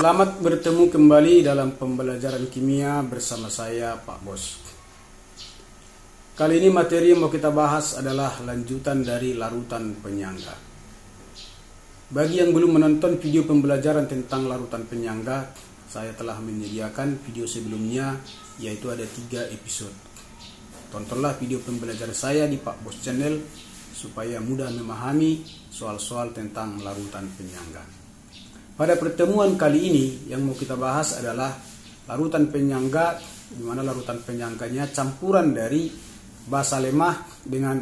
Selamat bertemu kembali dalam pembelajaran kimia bersama saya Pak Bos. Kali ini materi yang mau kita bahas adalah lanjutan dari larutan penyangga. Bagi yang belum menonton video pembelajaran tentang larutan penyangga, saya telah menyediakan video sebelumnya, yaitu ada 3 episode. Tontonlah video pembelajaran saya di Pak Bos Channel supaya mudah memahami soal-soal tentang larutan penyangga. Pada pertemuan kali ini yang mau kita bahas adalah larutan penyangga, di mana larutan penyangganya campuran dari basa lemah dengan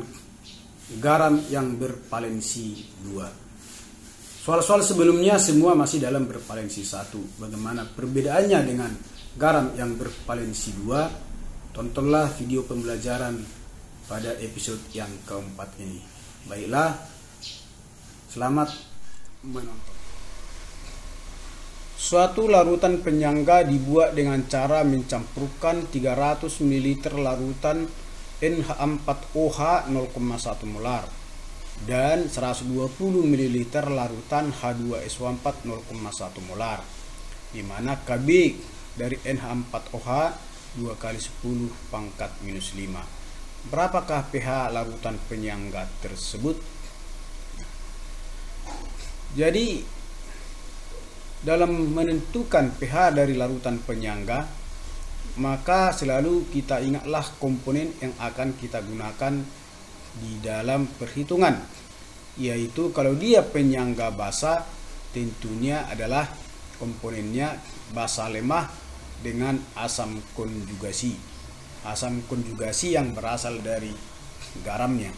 garam yang bervalensi 2. Soal-soal sebelumnya semua masih dalam bervalensi 1. Bagaimana perbedaannya dengan garam yang bervalensi 2? Tontonlah video pembelajaran pada episode yang keempat ini. Baiklah, selamat menonton. Suatu larutan penyangga dibuat dengan cara mencampurkan 300 ml larutan NH4OH 0,1 molar dan 120 ml larutan H2SO4 0,1 molar, di mana Kb dari NH4OH 2 kali 10 pangkat minus 5. Berapakah pH larutan penyangga tersebut? Jadi dalam menentukan pH dari larutan penyangga, maka selalu kita ingatlah komponen yang akan kita gunakan di dalam perhitungan, yaitu kalau dia penyangga basa, tentunya adalah komponennya basa lemah dengan asam konjugasi yang berasal dari garamnya.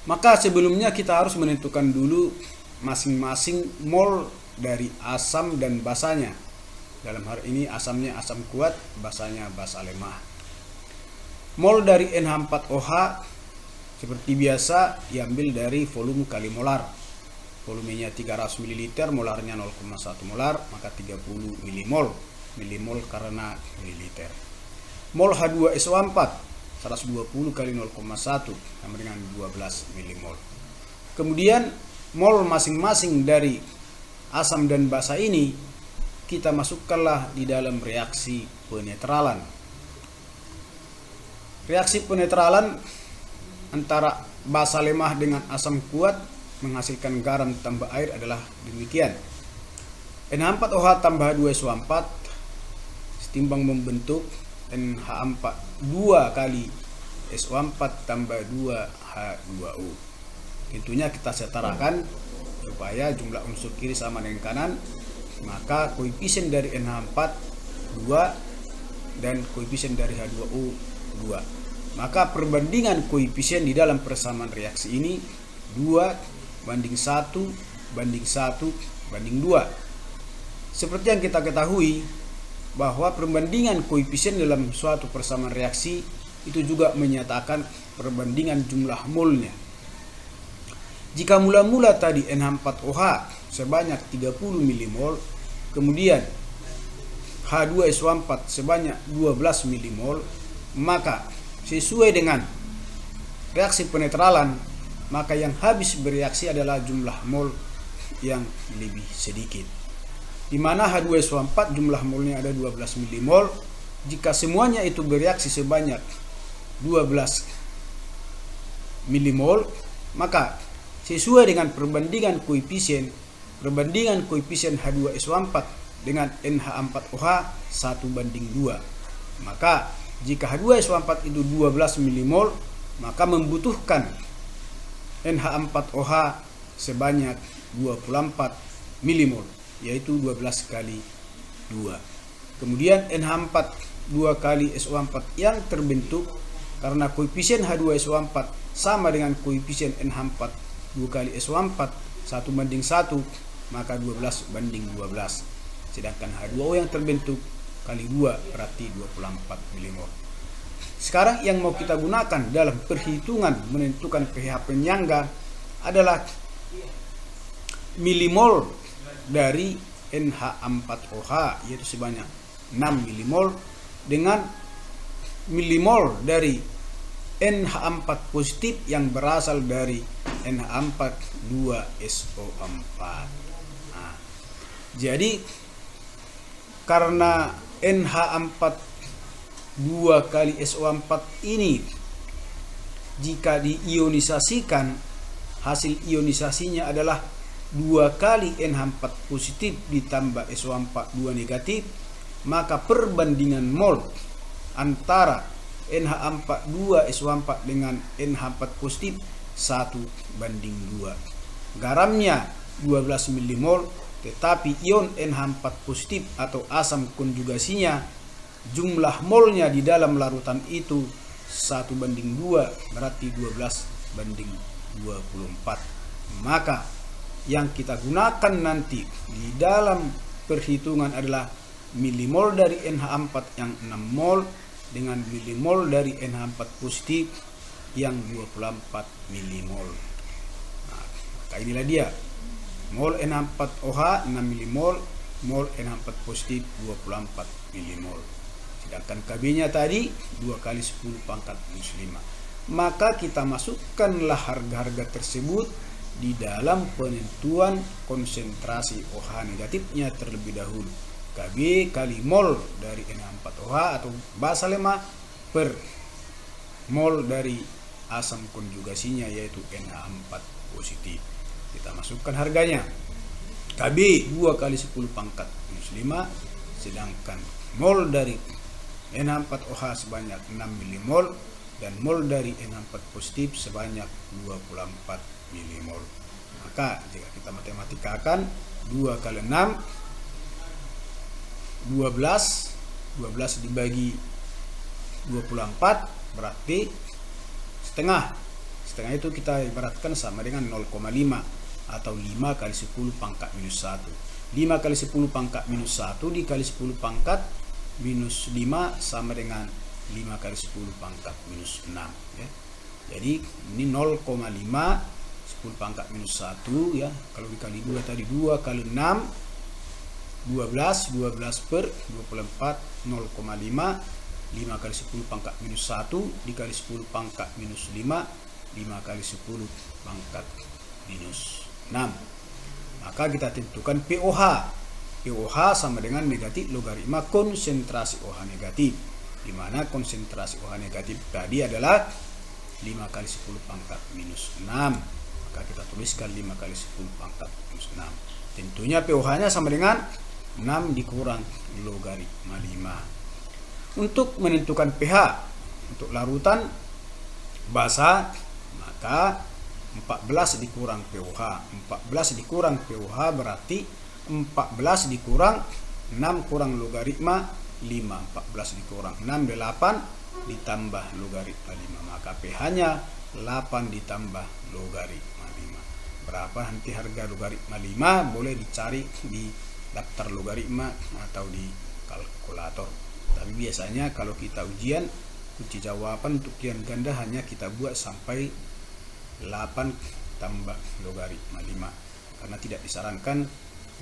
Maka sebelumnya kita harus menentukan dulu masing-masing mol dari asam dan basanya. Dalam hal ini asamnya asam kuat, basanya basa lemah. Mol dari NH4OH seperti biasa diambil dari volume kali molar. Volumenya 300 ml, molarnya 0,1 molar, maka 30 milimol. Milimol karena mililiter. Mol H2SO4 120 kali 0,1 sama dengan 12 milimol. Kemudian mol masing-masing dari asam dan basa ini kita masukkanlah di dalam reaksi penetralan. Reaksi penetralan antara basa lemah dengan asam kuat menghasilkan garam tambah air adalah demikian. NH4OH tambah H2SO4 setimbang membentuk NH4 2 kali SO4 tambah 2 H2O. Tentunya kita setarakan supaya jumlah unsur kiri sama dengan kanan, maka koefisien dari NH4 2 dan koefisien dari H2O 2. Maka perbandingan koefisien di dalam persamaan reaksi ini 2 banding 1 banding 1 banding 2. Seperti yang kita ketahui bahwa perbandingan koefisien dalam suatu persamaan reaksi itu juga menyatakan perbandingan jumlah molnya. Jika mula-mula tadi NH4OH sebanyak 30 milimol, kemudian H2SO4 sebanyak 12 milimol, maka sesuai dengan reaksi penetralan, maka yang habis bereaksi adalah jumlah mol yang lebih sedikit. Di mana H2SO4 jumlah molnya ada 12 milimol, jika semuanya itu bereaksi sebanyak 12 milimol, maka sesuai dengan perbandingan koefisien H2SO4 dengan NH4OH 1 banding 2. Maka jika H2SO4 itu 12 milimol, maka membutuhkan NH4OH sebanyak 24 milimol, yaitu 12 kali 2. Kemudian NH4 2 kali SO4 yang terbentuk karena koefisien H2SO4 sama dengan koefisien NH4 2 kali SO4 1 banding 1, maka 12 banding 12. Sedangkan H2O yang terbentuk kali 2 berarti 24 milimol. Sekarang yang mau kita gunakan dalam perhitungan menentukan pH penyangga adalah milimol dari NH4OH, yaitu sebanyak 6 milimol, dengan milimol dari NH4 positif yang berasal dari NH4 2SO4. Nah, Jadi karena NH4 2 kali SO4 ini jika diionisasikan, hasil ionisasinya adalah 2 kali NH4 positif ditambah SO4 2 negatif, maka perbandingan mol antara NH4 2 SO4 dengan NH4 positif 1:2. Garamnya 12 mmol, tetapi ion NH4 positif atau asam konjugasinya jumlah molnya di dalam larutan itu 1:2, berarti 12:24. Maka yang kita gunakan nanti di dalam perhitungan adalah milimol dari NH4 yang 6 mol dengan milimol dari NH4 positif yang 24 milimol. Nah, maka inilah dia. Mol NH4OH 6 milimol, mol NH4 positif 24 milimol. Sedangkan KB-nya tadi 2 kali 10 pangkat minus 5. Maka kita masukkanlah harga-harga tersebut di dalam penentuan konsentrasi OH negatifnya terlebih dahulu. KB kali mol dari NH4OH atau basa lemah per mol dari asam konjugasinya yaitu NH4 positif. Kita masukkan harganya. KB 2 kali 10 pangkat minus 5, sedangkan mol dari NH4OH sebanyak 6 milimol dan mol dari NH4 positif sebanyak 24 milimol. Maka jika kita matematikakan 2 kali 6 12 dibagi 24 berarti setengah. Setengah itu kita ibaratkan sama dengan 0,5 atau 5 kali 10 pangkat minus 1. 5 kali 10 pangkat minus 1 dikali 10 pangkat minus 5 sama dengan 5 kali 10 pangkat minus 6 ya. Jadi ini 0,5 10 pangkat minus 1 ya. Kalau dikali 2 tadi 2 kali 6 12 per 24 0,5, 5 kali 10 pangkat minus 1 dikali 10 pangkat minus 5, 5 kali 10 pangkat minus 6. Maka kita tentukan POH. POH sama dengan negatif logaritma konsentrasi OH negatif, di mana konsentrasi OH negatif tadi adalah 5 kali 10 pangkat minus 6. Maka kita tuliskan 5 kali 10 pangkat minus 6. Tentunya POH-nya sama dengan 6 dikurang logaritma 5. Untuk menentukan pH untuk larutan basa, maka 14 dikurang POH. 14 dikurang POH berarti 14 dikurang 6 kurang logaritma 5. 14 dikurang 6 8 ditambah logaritma 5. Maka pH-nya 8 ditambah logaritma 5. Berapa nanti harga logaritma 5 boleh dicari di daftar logaritma atau di kalkulator. Tapi biasanya kalau kita ujian, kunci jawaban untuk ujian ganda hanya kita buat sampai 8 tambah logaritma 5, karena tidak disarankan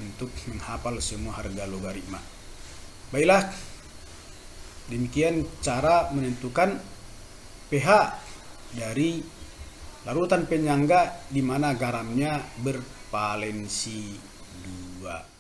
untuk menghafal semua harga logaritma. Baiklah, demikian cara menentukan pH dari larutan penyangga di mana garamnya bervalensi 2.